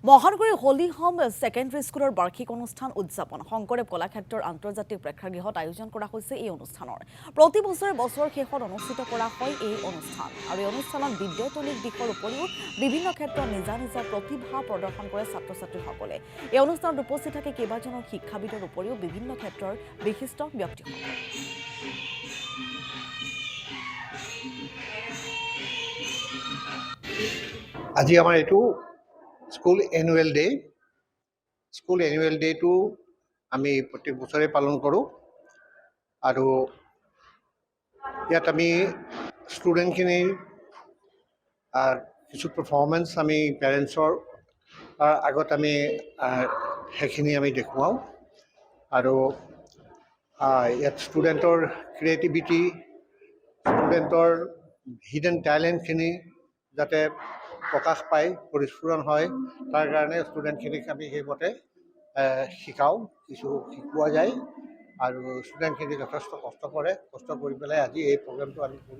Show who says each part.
Speaker 1: মহানগৰীৰ Holi home secondary স্কুলৰ বাৰ্ষিক অনুষ্ঠান উদযাপন শংকৰদেৱ কলাক্ষেত্ৰৰ আন্তৰ্জাতিক প্ৰেক্ষাগৃহত আয়োজন কৰা হৈছে এই অনুষ্ঠানৰ প্ৰতি বছৰে বছৰৰ শেষত অনুষ্ঠিত কৰা হয় এই অনুষ্ঠান আৰু এই অনুষ্ঠানত বিদ্যায়তনিক দিশৰ উপৰিও বিভিন্ন ক্ষেত্ৰত নিজা নিজা প্ৰতিভা প্ৰদৰ্শন কৰে ছাত্ৰ ছাত্ৰীসকলে এই অনুষ্ঠানত উপস্থিত থাকে কেইবাজনৰ শিক্ষাবিদৰ উপৰিও বিভিন্ন ক্ষেত্ৰৰ বিশিষ্ট ব্যক্তিসকল
Speaker 2: আজি আমাৰ এইটো স্কুল এনুৱেল ডে'টো আমি প্ৰত্যেক বছৰে পালন কৰোঁ আৰু ইয়াত আমি ষ্টুডেণ্টখিনিৰ কিছু পাৰফৰ্মেঞ্চ আমি পেৰেণ্টছৰ আগত আমি সেইখিনি আমি দেখুৱাওঁ আৰু ইয়াত ষ্টুডেণ্টৰ ক্ৰিয়েটিভিটি ষ্টুডেণ্টৰ হিডেন টেলেণ্টখিনি যাতে প্ৰকাশ পায় পৰিস্ফুৰণ হয় তাৰ কাৰণে ষ্টুডেণ্টখিনিক আমি সেইমতে শিকাওঁ কিছু শিকোৱা যায় আৰু ষ্টুডেণ্টখিনি যথেষ্ট কষ্ট কৰে কষ্ট কৰি পেলাই আজি এই প্ৰগ্ৰেমটো আমি কৰিছোঁ